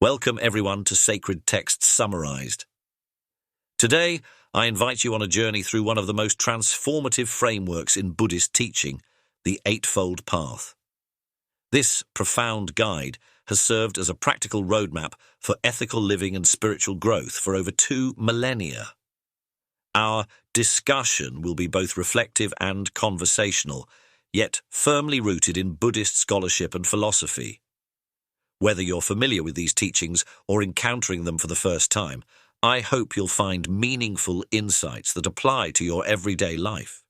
Welcome everyone to Sacred Texts Summarized. Today, I invite you on a journey through one of the most transformative frameworks in Buddhist teaching, the Eightfold Path. This profound guide has served as a practical roadmap for ethical living and spiritual growth for over 2 millennia. Our discussion will be both reflective and conversational, yet firmly rooted in Buddhist scholarship and philosophy. Whether you're familiar with these teachings or encountering them for the first time, I hope you'll find meaningful insights that apply to your everyday life.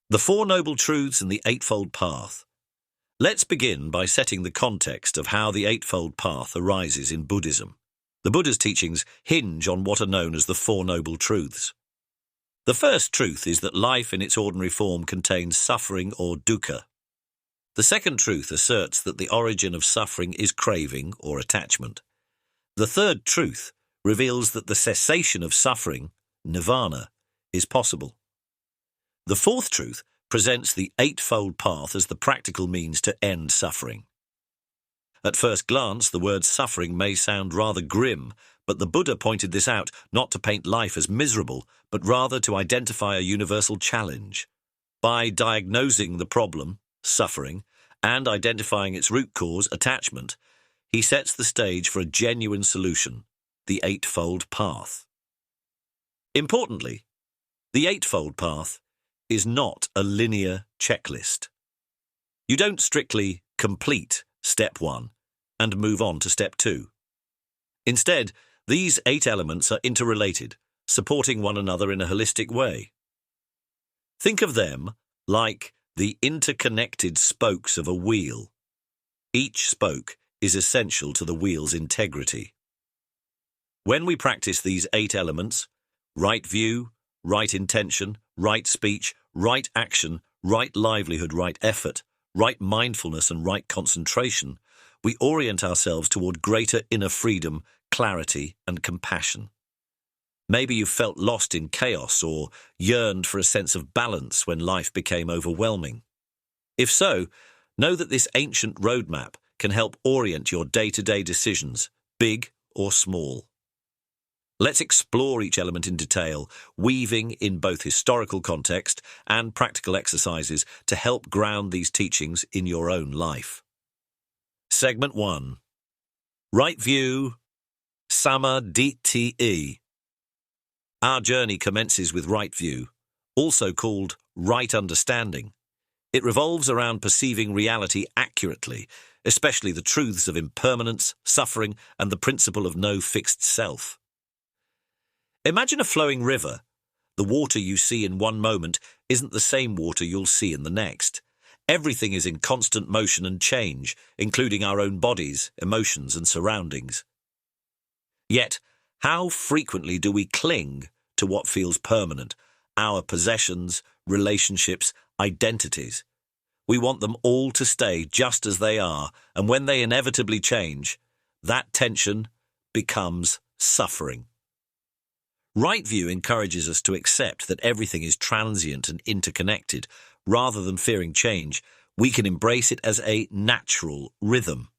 The Four Noble Truths and the Eightfold Path. Let's begin by setting the context of how the Eightfold Path arises in Buddhism. The Buddha's teachings hinge on what are known as the Four Noble Truths. The first truth is that life in its ordinary form contains suffering or dukkha. The second truth asserts that the origin of suffering is craving or attachment. The third truth reveals that the cessation of suffering, nirvana, is possible. The fourth truth presents the Eightfold Path as the practical means to end suffering. At first glance, the word suffering may sound rather grim, but the Buddha pointed this out not to paint life as miserable, but rather to identify a universal challenge. By diagnosing the problem, suffering, and identifying its root cause, attachment, he sets the stage for a genuine solution, the Eightfold Path. Importantly, the Eightfold Path is not a linear checklist. You don't strictly complete step 1 and move on to step 2. Instead, these 8 elements are interrelated, supporting one another in a holistic way. Think of them like the interconnected spokes of a wheel. Each spoke is essential to the wheel's integrity. When we practice these 8 elements, right view, right intention, right speech, right action, right livelihood, right effort, right mindfulness and right concentration, we orient ourselves toward greater inner freedom, clarity and compassion. Maybe you felt lost in chaos or yearned for a sense of balance when life became overwhelming. If so, know that this ancient roadmap can help orient your day-to-day decisions, big or small. Let's explore each element in detail, weaving in both historical context and practical exercises to help ground these teachings in your own life. Segment 1. Right view, Samadhi. Our journey commences with right view, also called right understanding. It revolves around perceiving reality accurately, especially the truths of impermanence, suffering, and the principle of no fixed self. Imagine a flowing river. The water you see in one moment isn't the same water you'll see in the next. Everything is in constant motion and change, including our own bodies, emotions, and surroundings. Yet, how frequently do we cling to what feels permanent, our possessions, relationships, identities? We want them all to stay just as they are, and when they inevitably change, that tension becomes suffering. Right view encourages us to accept that everything is transient and interconnected. Rather than fearing change, we can embrace it as a natural rhythm.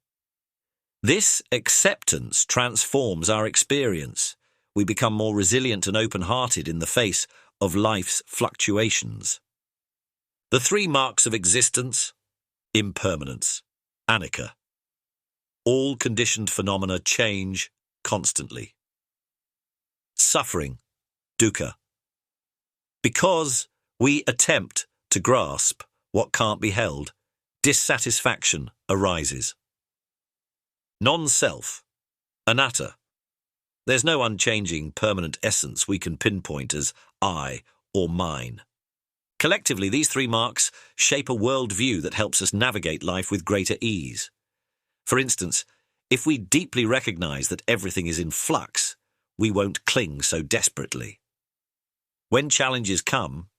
This acceptance transforms our experience. We become more resilient and open-hearted in the face of life's fluctuations. The 3 marks of existence: impermanence, anicca. All conditioned phenomena change constantly. Suffering, dukkha. Because we attempt to grasp what can't be held, dissatisfaction arises. Non-self, anatta. There's no unchanging, permanent essence we can pinpoint as I or mine. Collectively, these 3 marks shape a worldview that helps us navigate life with greater ease. For instance, if we deeply recognize that everything is in flux, we won't cling so desperately. When challenges come,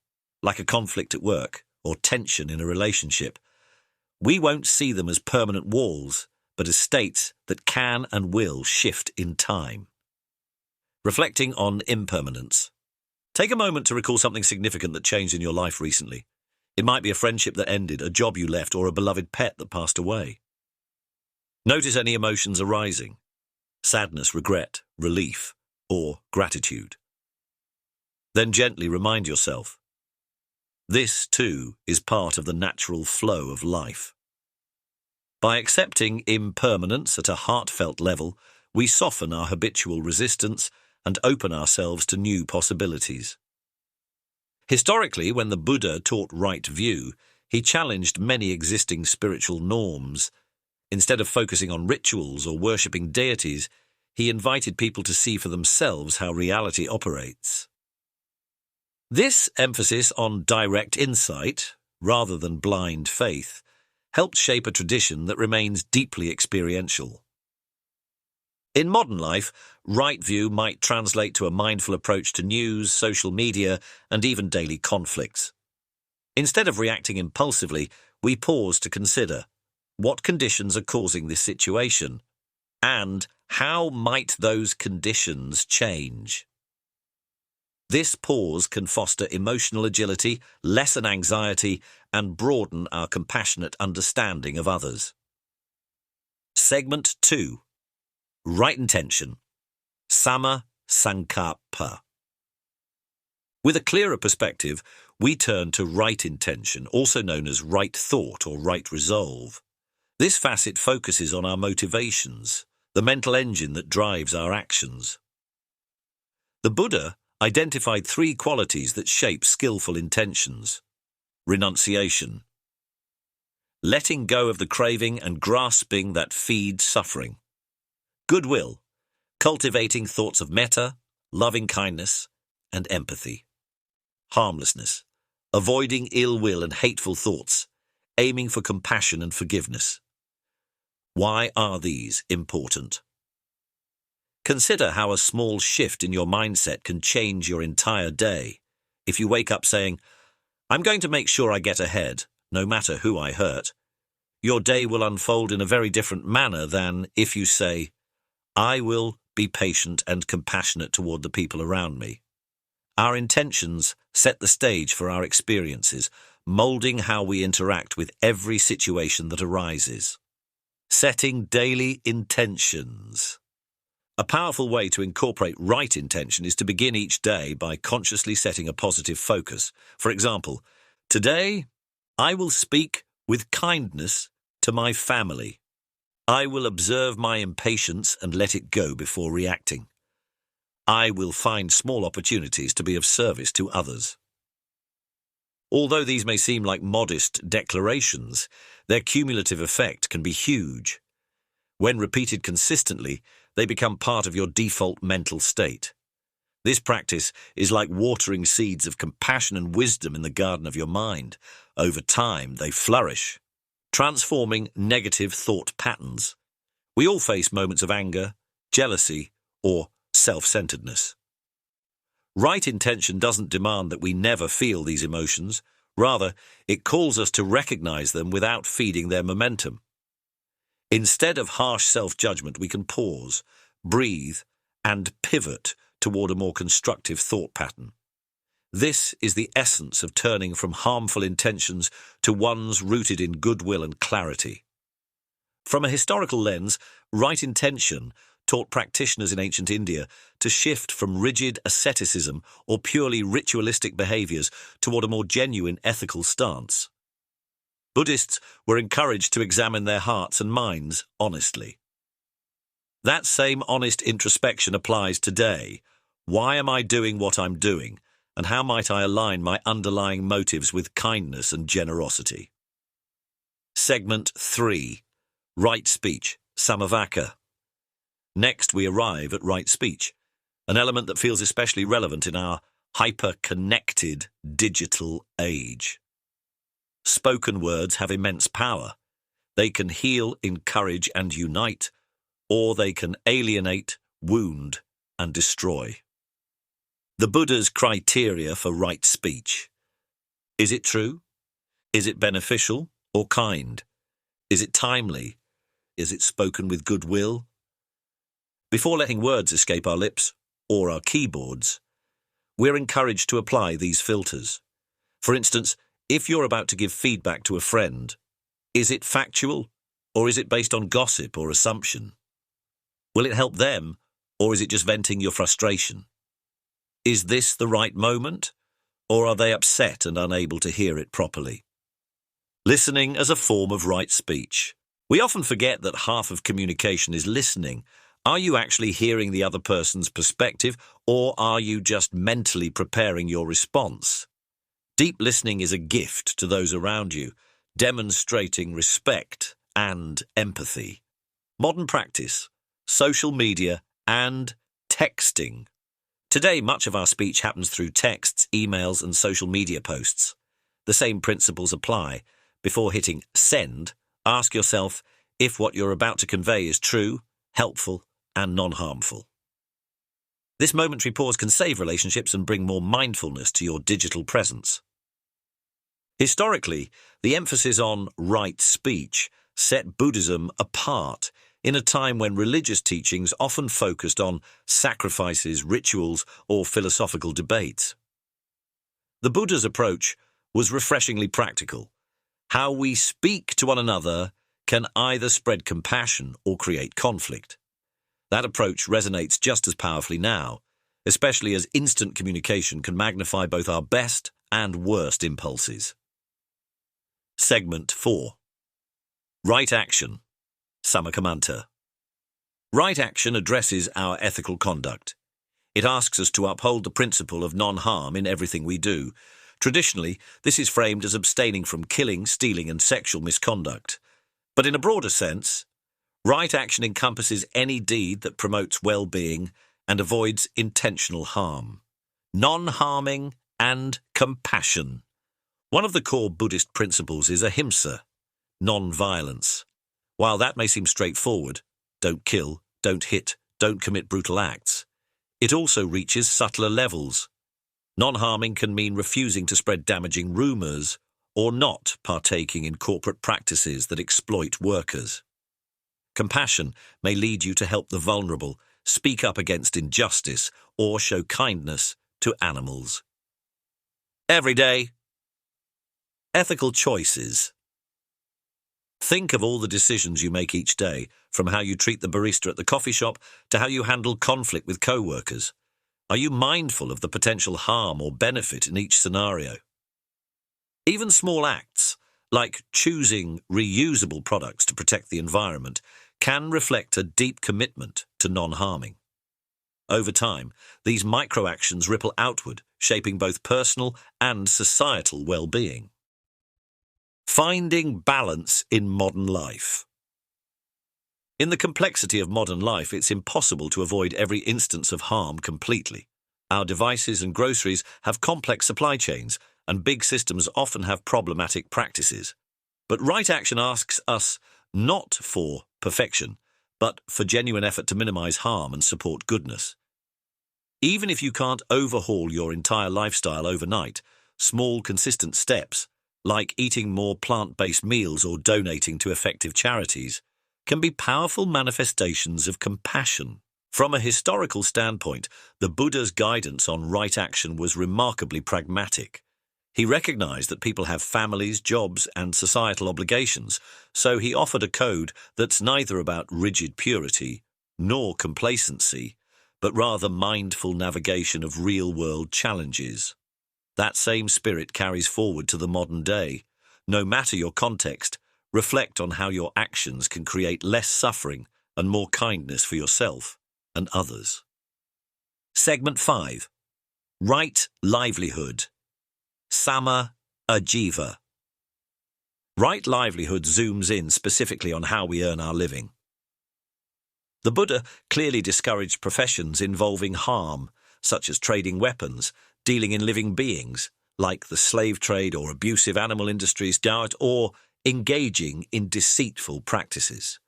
like a conflict at work or tension in a relationship, we won't see them as permanent walls, but as states that can and will shift in time. Reflecting on impermanence. Take a moment to recall something significant that changed in your life recently. It might be a friendship that ended, a job you left, or a beloved pet that passed away. Notice any emotions arising. sadness, regret, relief, or gratitude. Then gently remind yourself, this too is part of the natural flow of life. By accepting impermanence at a heartfelt level, we soften our habitual resistance and open ourselves to new possibilities. Historically, when the Buddha taught right view, he challenged many existing spiritual norms. Instead of focusing on rituals or worshipping deities, he invited people to see for themselves how reality operates. This emphasis on direct insight, rather than blind faith, helped shape a tradition that remains deeply experiential. In modern life, right view might translate to a mindful approach to news, social media, and even daily conflicts. Instead of reacting impulsively, we pause to consider what conditions are causing this situation, and how might those conditions change. This pause can foster emotional agility, lessen anxiety, and broaden our compassionate understanding of others. Segment 2. Right intention. Samma Sankappa. With a clearer perspective, we turn to right intention, also known as right thought or right resolve. This facet focuses on our motivations, the mental engine that drives our actions. The Buddha identified 3 qualities that shape skillful intentions. Renunciation. Letting go of the craving and grasping that feeds suffering. Goodwill. Cultivating thoughts of metta, loving kindness, and empathy. Harmlessness. Avoiding ill will and hateful thoughts, aiming for compassion and forgiveness. Why are these important? Consider how a small shift in your mindset can change your entire day. If you wake up saying, "I'm going to make sure I get ahead, no matter who I hurt," your day will unfold in a very different manner than if you say, "I will be patient and compassionate toward the people around me." Our intentions set the stage for our experiences, molding how we interact with every situation that arises. Setting daily intentions. A powerful way to incorporate right intention is to begin each day by consciously setting a positive focus. For example, today, I will speak with kindness to my family. I will observe my impatience and let it go before reacting. I will find small opportunities to be of service to others. Although these may seem like modest declarations, their cumulative effect can be huge. When repeated consistently, they become part of your default mental state. This practice is like watering seeds of compassion and wisdom in the garden of your mind. Over time, they flourish, transforming negative thought patterns. We all face moments of anger, jealousy, or self-centeredness. Right intention doesn't demand that we never feel these emotions. Rather, it calls us to recognize them without feeding their momentum. Instead of harsh self-judgment, we can pause, breathe, and pivot toward a more constructive thought pattern. This is the essence of turning from harmful intentions to ones rooted in goodwill and clarity. From a historical lens, right intention taught practitioners in ancient India to shift from rigid asceticism or purely ritualistic behaviors toward a more genuine ethical stance. Buddhists were encouraged to examine their hearts and minds honestly. That same honest introspection applies today. Why am I doing what I'm doing, and how might I align my underlying motives with kindness and generosity? Segment 3. Right speech, samavaka. Next, we arrive at right speech, an element that feels especially relevant in our hyper-connected digital age. Spoken words have immense power. They can heal, encourage, and unite, or they can alienate, wound, and destroy. The Buddha's criteria for right speech. Is it true? Is it beneficial or kind? Is it timely? Is it spoken with goodwill? Before letting words escape our lips or our keyboards, we're encouraged to apply these filters. For instance, if you're about to give feedback to a friend, is it factual or is it based on gossip or assumption? Will it help them, or is it just venting your frustration? Is this the right moment, or are they upset and unable to hear it properly? Listening as a form of right speech. We often forget that half of communication is listening. Are you actually hearing the other person's perspective, or are you just mentally preparing your response? Deep listening is a gift to those around you, demonstrating respect and empathy. Modern practice, social media, and texting. Today, much of our speech happens through texts, emails, and social media posts. The same principles apply. Before hitting send, ask yourself if what you're about to convey is true, helpful, and non-harmful. This momentary pause can save relationships and bring more mindfulness to your digital presence. Historically, the emphasis on right speech set Buddhism apart in a time when religious teachings often focused on sacrifices, rituals, or philosophical debates. The Buddha's approach was refreshingly practical. How we speak to one another can either spread compassion or create conflict. That approach resonates just as powerfully now, especially as instant communication can magnify both our best and worst impulses. Segment 4. Right action. Samakamanta. Right action addresses our ethical conduct. It asks us to uphold the principle of non-harm in everything we do. Traditionally, this is framed as abstaining from killing, stealing, and sexual misconduct. But in a broader sense, right action encompasses any deed that promotes well-being and avoids intentional harm. Non-harming and compassion. One of the core Buddhist principles is ahimsa, non-violence. While that may seem straightforward, don't kill, don't hit, don't commit brutal acts, it also reaches subtler levels. Non-harming can mean refusing to spread damaging rumours or not partaking in corporate practices that exploit workers. Compassion may lead you to help the vulnerable, speak up against injustice, or show kindness to animals. Every day. Ethical choices. Think of all the decisions you make each day, from how you treat the barista at the coffee shop to how you handle conflict with co-workers. Are you mindful of the potential harm or benefit in each scenario? Even small acts, like choosing reusable products to protect the environment, can reflect a deep commitment to non-harming. Over time, these micro-actions ripple outward, shaping both personal and societal well-being. Finding balance in modern life. In the complexity of modern life, it's impossible to avoid every instance of harm completely. Our devices and groceries have complex supply chains, and big systems often have problematic practices. But right action asks us not for perfection, but for genuine effort to minimize harm and support goodness. Even if you can't overhaul your entire lifestyle overnight, small, consistent steps, like eating more plant-based meals or donating to effective charities, can be powerful manifestations of compassion. From a historical standpoint, the Buddha's guidance on right action was remarkably pragmatic. He recognized that people have families, jobs, and societal obligations, so he offered a code that's neither about rigid purity nor complacency, but rather mindful navigation of real-world challenges. That same spirit carries forward to the modern day. No matter your context, reflect on how your actions can create less suffering and more kindness for yourself and others. Segment 5. Right livelihood. Sama Ajiva. Right livelihood zooms in specifically on how we earn our living. The Buddha clearly discouraged professions involving harm, such as trading weapons, dealing in living beings, like the slave trade or abusive animal industries, or engaging in deceitful practices.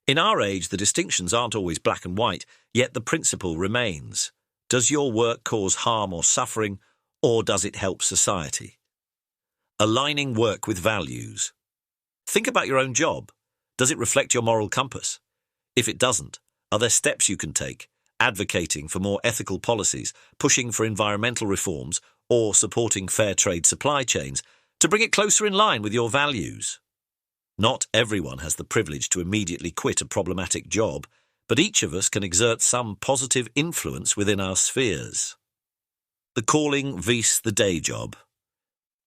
In our age, the distinctions aren't always black and white, yet the principle remains. Does your work cause harm or suffering, or does it help society? Aligning work with values. Think about your own job. Does it reflect your moral compass? If it doesn't, are there steps you can take, advocating for more ethical policies, pushing for environmental reforms, or supporting fair trade supply chains to bring it closer in line with your values? Not everyone has the privilege to immediately quit a problematic job. but each of us can exert some positive influence within our spheres. The calling vis the day job.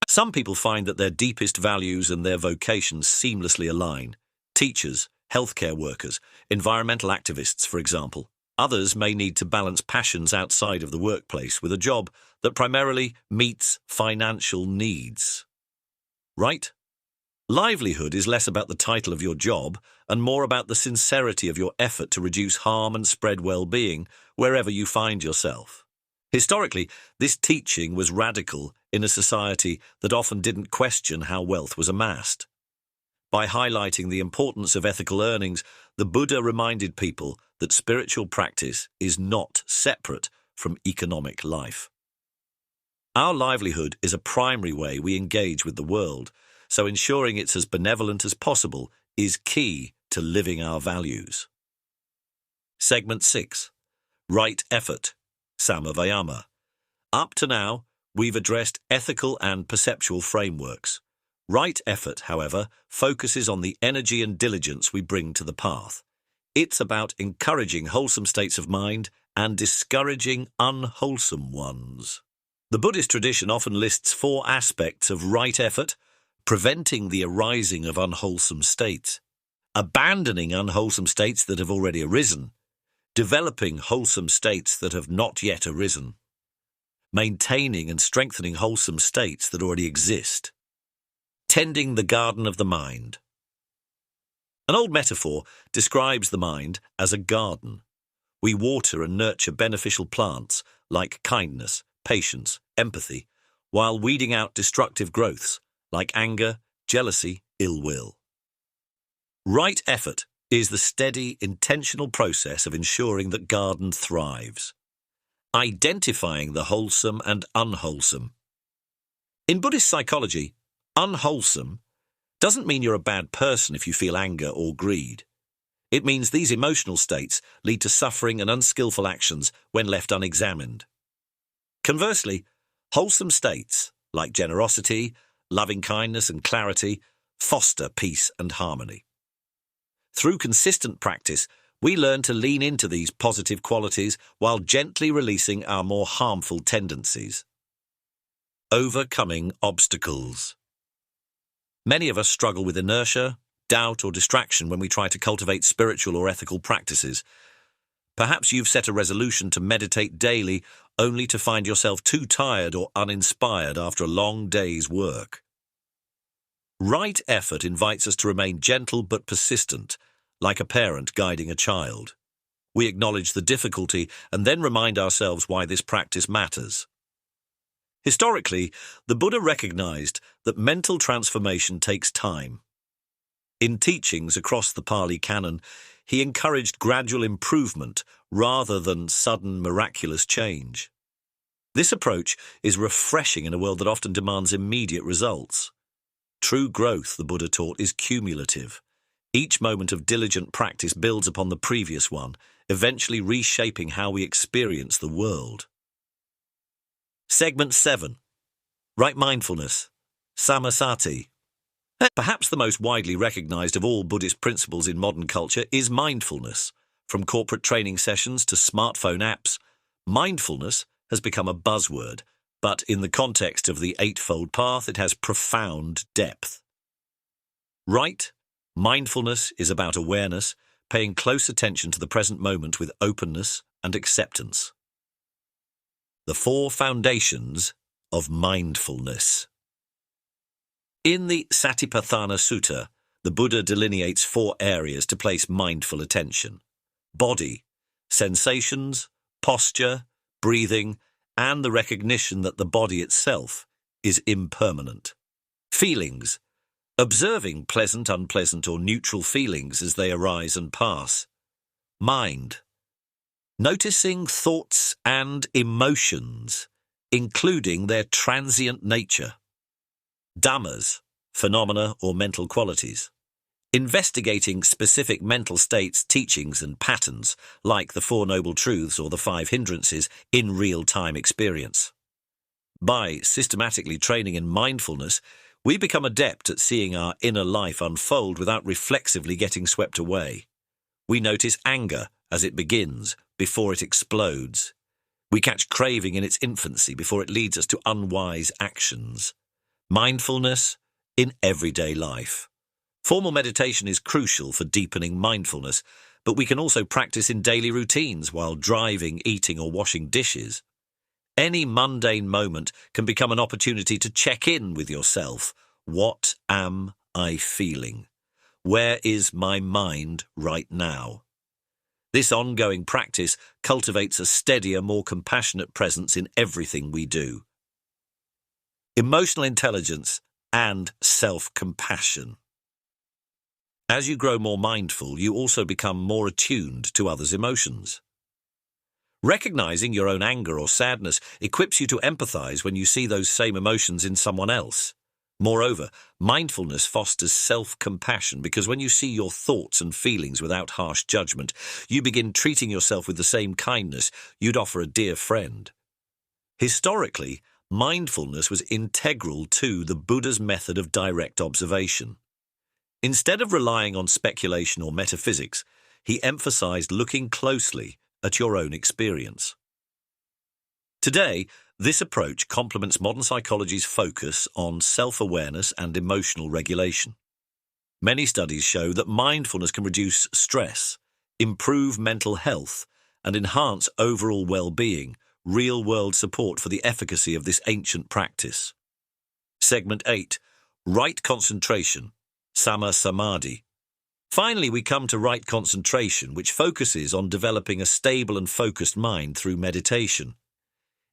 Some people find that their deepest values and their vocations seamlessly align. Teachers, healthcare workers, environmental activists, for example. Others may need to balance passions outside of the workplace with a job that primarily meets financial needs. Right? Livelihood is less about the title of your job and more about the sincerity of your effort to reduce harm and spread well-being wherever you find yourself. Historically, this teaching was radical in a society that often didn't question how wealth was amassed. By highlighting the importance of ethical earnings, the Buddha reminded people that spiritual practice is not separate from economic life. Our livelihood is a primary way we engage with the world, so ensuring it's as benevolent as possible is key to living our values. Segment 6. Right effort, Samavayama. Up to now, we've addressed ethical and perceptual frameworks. Right effort, however, focuses on the energy and diligence we bring to the path. It's about encouraging wholesome states of mind and discouraging unwholesome ones. The Buddhist tradition often lists 4 aspects of right effort: preventing the arising of unwholesome states, abandoning unwholesome states that have already arisen, developing wholesome states that have not yet arisen, maintaining and strengthening wholesome states that already exist, tending the garden of the mind. An old metaphor describes the mind as a garden. We water and nurture beneficial plants like kindness, patience, empathy, while weeding out destructive growths like anger, jealousy, ill will. Right effort is the steady, intentional process of ensuring that garden thrives, identifying the wholesome and unwholesome. In Buddhist psychology, unwholesome doesn't mean you're a bad person if you feel anger or greed. It means these emotional states lead to suffering and unskillful actions when left unexamined. Conversely, wholesome states, like generosity, loving-kindness and clarity, foster peace and harmony. Through consistent practice, we learn to lean into these positive qualities while gently releasing our more harmful tendencies. Overcoming obstacles. Many of us struggle with inertia, doubt or distraction when we try to cultivate spiritual or ethical practices. Perhaps you've set a resolution to meditate daily only to find yourself too tired or uninspired after a long day's work. Right effort invites us to remain gentle but persistent, like a parent guiding a child. We acknowledge the difficulty and then remind ourselves why this practice matters. Historically, the Buddha recognized that mental transformation takes time. In teachings across the Pali Canon, he encouraged gradual improvement rather than sudden miraculous change. This approach is refreshing in a world that often demands immediate results. True growth, the Buddha taught, is cumulative. Each moment of diligent practice builds upon the previous one, eventually reshaping how we experience the world. Segment 7. Right mindfulness, Samasati. Perhaps the most widely recognized of all Buddhist principles in modern culture is mindfulness. From corporate training sessions to smartphone apps, mindfulness has become a buzzword, but in the context of the Eightfold Path, it has profound depth. Right mindfulness is about awareness, paying close attention to the present moment with openness and acceptance. The 4 foundations of mindfulness. In the Satipatthana Sutta, the Buddha delineates 4 areas to place mindful attention: body, sensations, posture, breathing, and the recognition that the body itself is impermanent. Feelings, observing pleasant, unpleasant, or neutral feelings as they arise and pass. Mind, noticing thoughts and emotions, including their transient nature. Dhammas, phenomena or mental qualities. Investigating specific mental states, teachings and patterns, like the 4 Noble Truths or the 5 Hindrances, in real-time experience. By systematically training in mindfulness, we become adept at seeing our inner life unfold without reflexively getting swept away. We notice anger as it begins before it explodes. We catch craving in its infancy before it leads us to unwise actions. Mindfulness in everyday life. Formal meditation is crucial for deepening mindfulness, but we can also practice in daily routines while driving, eating, or washing dishes. Any mundane moment can become an opportunity to check in with yourself. What am I feeling? Where is my mind right now? This ongoing practice cultivates a steadier, more compassionate presence in everything we do. Emotional intelligence and self-compassion. As you grow more mindful, you also become more attuned to others' emotions. Recognizing your own anger or sadness equips you to empathize when you see those same emotions in someone else. Moreover, mindfulness fosters self-compassion because when you see your thoughts and feelings without harsh judgment, you begin treating yourself with the same kindness you'd offer a dear friend. Historically, mindfulness was integral to the Buddha's method of direct observation. Instead of relying on speculation or metaphysics, he emphasized looking closely at your own experience. Today, this approach complements modern psychology's focus on self-awareness and emotional regulation. Many studies show that mindfulness can reduce stress, improve mental health, and enhance overall well-being, real-world support for the efficacy of this ancient practice. Segment 8. Right concentration. Sama Samadhi. Finally, we come to right concentration, which focuses on developing a stable and focused mind through meditation.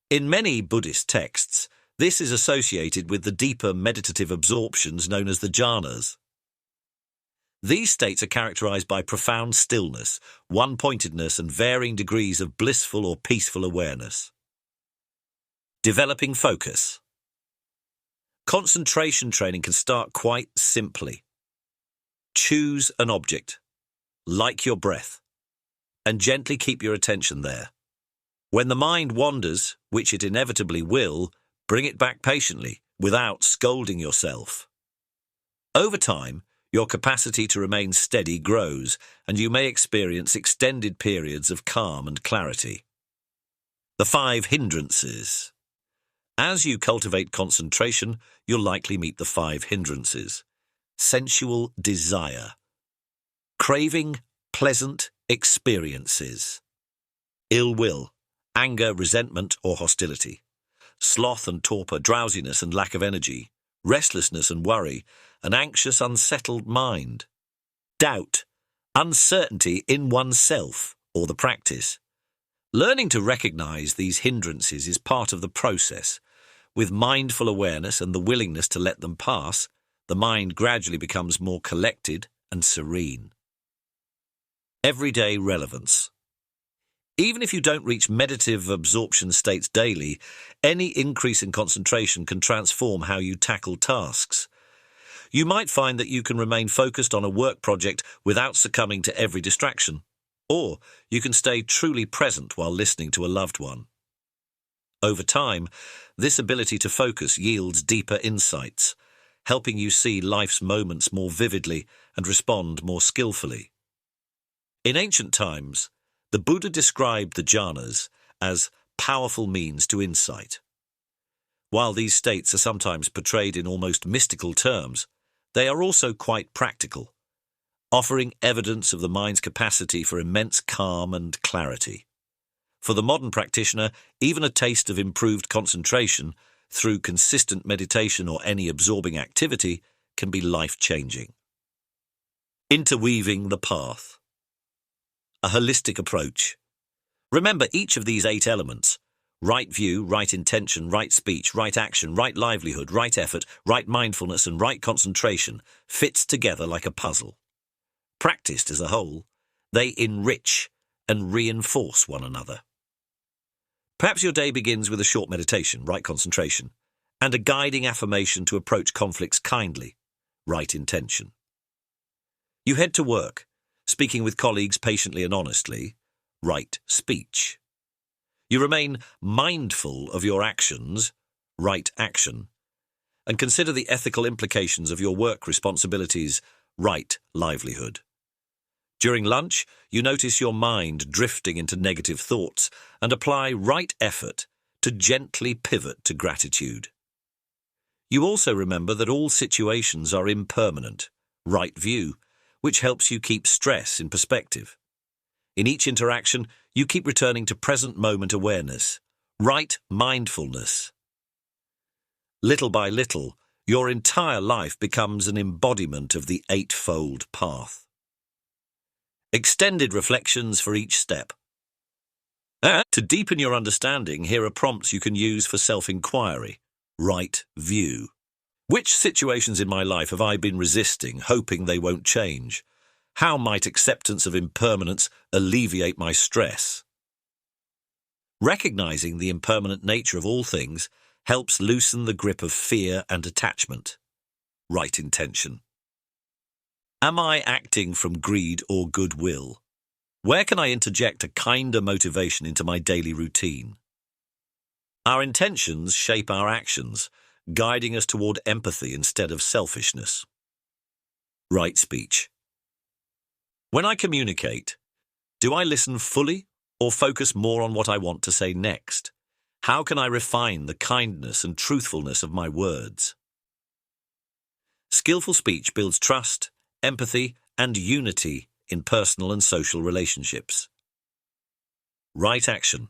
In many Buddhist texts, this is associated with the deeper meditative absorptions known as the jhanas. These states are characterized by profound stillness, one-pointedness, and varying degrees of blissful or peaceful awareness. Developing focus. Concentration training can start quite simply. Choose an object, like your breath, and gently keep your attention there. When the mind wanders, which it inevitably will, bring it back patiently, without scolding yourself. Over time, your capacity to remain steady grows, and you may experience extended periods of calm and clarity. The 5 hindrances. As you cultivate concentration, you'll likely meet the 5 hindrances. Sensual desire. Craving pleasant experiences. Ill will, anger, resentment, or hostility. Sloth and torpor, drowsiness and lack of energy. Restlessness and worry, an anxious, unsettled mind. Doubt, uncertainty in oneself or the practice. Learning to recognize these hindrances is part of the process. With mindful awareness and the willingness to let them pass, the mind gradually becomes more collected and serene. Everyday relevance. Even if you don't reach meditative absorption states daily, any increase in concentration can transform how you tackle tasks. You might find that you can remain focused on a work project without succumbing to every distraction, or you can stay truly present while listening to a loved one. Over time, this ability to focus yields deeper insights, helping you see life's moments more vividly and respond more skillfully. In ancient times, the Buddha described the jhanas as powerful means to insight. While these states are sometimes portrayed in almost mystical terms, they are also quite practical, offering evidence of the mind's capacity for immense calm and clarity. For the modern practitioner, even a taste of improved concentration through consistent meditation or any absorbing activity can be life-changing. Interweaving the path. A holistic approach. Remember each of these 8 elements: right view, right intention, right speech, right action, right livelihood, right effort, right mindfulness, and right concentration fits together like a puzzle. Practiced as a whole, they enrich and reinforce one another. Perhaps your day begins with a short meditation, right concentration, and a guiding affirmation to approach conflicts kindly, right intention. You head to work, speaking with colleagues patiently and honestly, right speech. You remain mindful of your actions, right action, and consider the ethical implications of your work responsibilities, right livelihood. During lunch, you notice your mind drifting into negative thoughts and apply right effort to gently pivot to gratitude. You also remember that all situations are impermanent, right view, which helps you keep stress in perspective. In each interaction, you keep returning to present moment awareness, right mindfulness. Little by little, your entire life becomes an embodiment of the Eightfold Path. Extended reflections for each step. To deepen your understanding, here are prompts you can use for self-inquiry. Right view. Which situations in my life have I been resisting, hoping they won't change? How might acceptance of impermanence alleviate my stress? Recognizing the impermanent nature of all things helps loosen the grip of fear and attachment. Right intention. Am I acting from greed or goodwill? Where can I interject a kinder motivation into my daily routine? Our intentions shape our actions, guiding us toward empathy instead of selfishness. Right speech. When I communicate, do I listen fully or focus more on what I want to say next? How can I refine the kindness and truthfulness of my words? Skillful speech builds trust, empathy, and unity in personal and social relationships. Right action.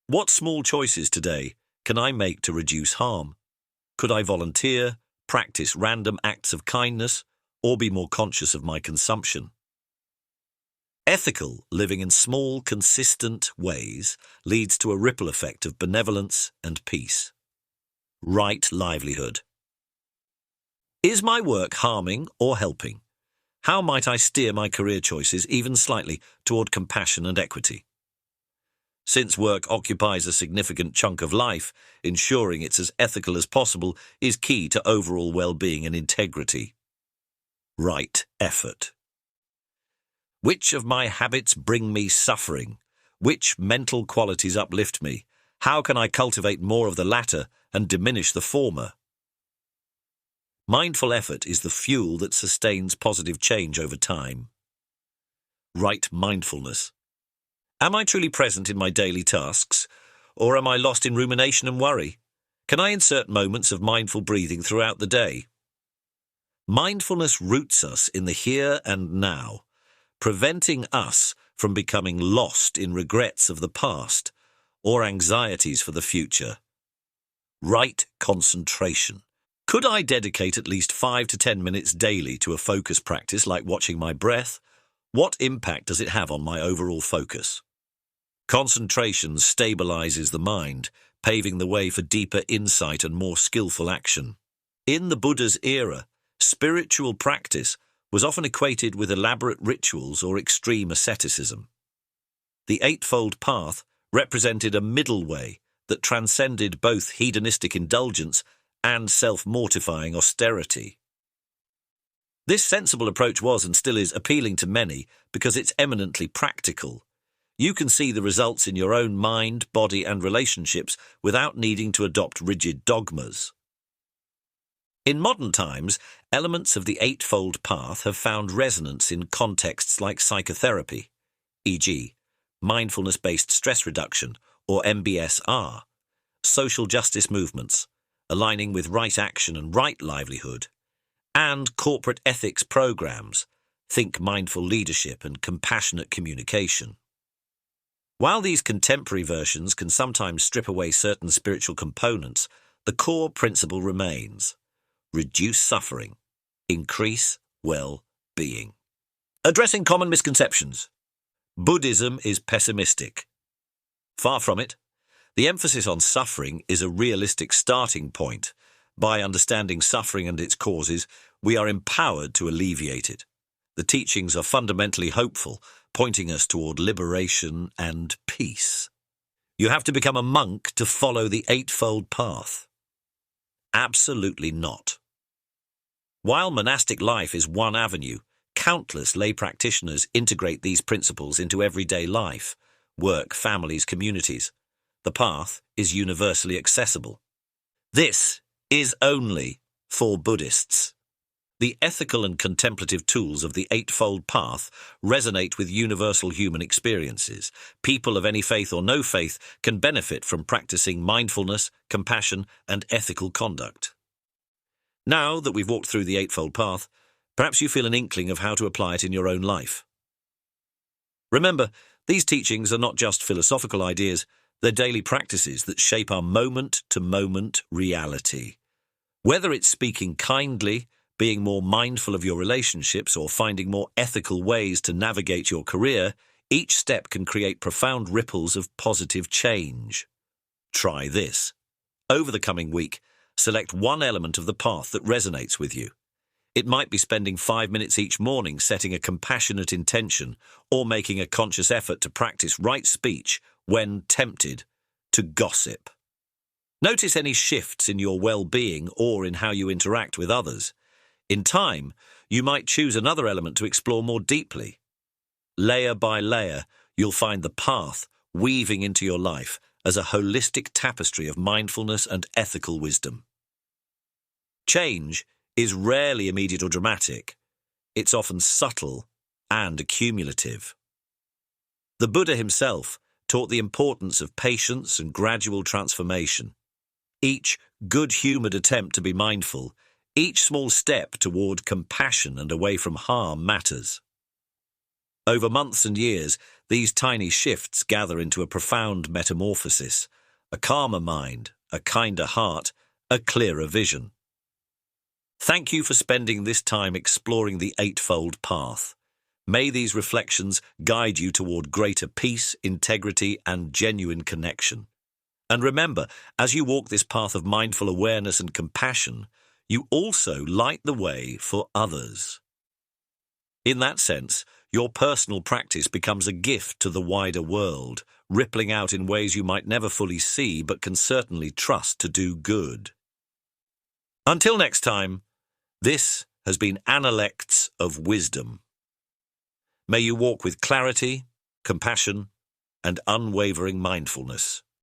What small choices today can I make to reduce harm? Could I volunteer, practice random acts of kindness, or be more conscious of my consumption? Ethical living in small, consistent ways leads to a ripple effect of benevolence and peace. Right livelihood. Is my work harming or helping? How might I steer my career choices even slightly toward compassion and equity? Since work occupies a significant chunk of life, ensuring it's as ethical as possible is key to overall well-being and integrity. Right effort. Which of my habits bring me suffering? Which mental qualities uplift me? How can I cultivate more of the latter and diminish the former? Mindful effort is the fuel that sustains positive change over time. Right mindfulness. Am I truly present in my daily tasks, or am I lost in rumination and worry? Can I insert moments of mindful breathing throughout the day? Mindfulness roots us in the here and now, preventing us from becoming lost in regrets of the past or anxieties for the future. Right concentration. Could I dedicate at least 5 to 10 minutes daily to a focus practice like watching my breath? What impact does it have on my overall focus? Concentration stabilizes the mind, paving the way for deeper insight and more skillful action. In the Buddha's era, spiritual practice was often equated with elaborate rituals or extreme asceticism. The Eightfold Path represented a middle way that transcended both hedonistic indulgence and self-mortifying austerity. This sensible approach was and still is appealing to many because it's eminently practical. You can see the results in your own mind, body, and relationships without needing to adopt rigid dogmas. In modern times, elements of the Eightfold Path have found resonance in contexts like psychotherapy, e.g., mindfulness-based stress reduction, or MBSR, social justice movements, aligning with right action and right livelihood, and corporate ethics programs, think mindful leadership and compassionate communication. While these contemporary versions can sometimes strip away certain spiritual components, the core principle remains: reduce suffering, increase well-being. Addressing common misconceptions. Buddhism is pessimistic. Far from it. The emphasis on suffering is a realistic starting point. By understanding suffering and its causes, we are empowered to alleviate it. The teachings are fundamentally hopeful, pointing us toward liberation and peace. You have to become a monk to follow the Eightfold Path. Absolutely not. While monastic life is one avenue, countless lay practitioners integrate these principles into everyday life, work, families, communities. The path is universally accessible. This is only for Buddhists. The ethical and contemplative tools of the Eightfold Path resonate with universal human experiences. People of any faith or no faith can benefit from practicing mindfulness, compassion, and ethical conduct. Now that we've walked through the Eightfold Path, perhaps you feel an inkling of how to apply it in your own life. Remember, these teachings are not just philosophical ideas, they're daily practices that shape our moment-to-moment reality. Whether it's speaking kindly, being more mindful of your relationships, or finding more ethical ways to navigate your career, each step can create profound ripples of positive change. Try this. Over the coming week, select one element of the path that resonates with you. It might be spending 5 minutes each morning setting a compassionate intention, or making a conscious effort to practice right speech when tempted to gossip. Notice any shifts in your well-being or in how you interact with others. In time, you might choose another element to explore more deeply. Layer by layer, you'll find the path weaving into your life as a holistic tapestry of mindfulness and ethical wisdom. Change is rarely immediate or dramatic. It's often subtle and accumulative. The Buddha himself taught the importance of patience and gradual transformation. Each good-humoured attempt to be mindful, each small step toward compassion and away from harm matters. Over months and years, these tiny shifts gather into a profound metamorphosis, a calmer mind, a kinder heart, a clearer vision. Thank you for spending this time exploring the Eightfold Path. May these reflections guide you toward greater peace, integrity, and genuine connection. And remember, as you walk this path of mindful awareness and compassion, you also light the way for others. In that sense, your personal practice becomes a gift to the wider world, rippling out in ways you might never fully see but can certainly trust to do good. Until next time, this has been Analects of Wisdom. May you walk with clarity, compassion, and unwavering mindfulness.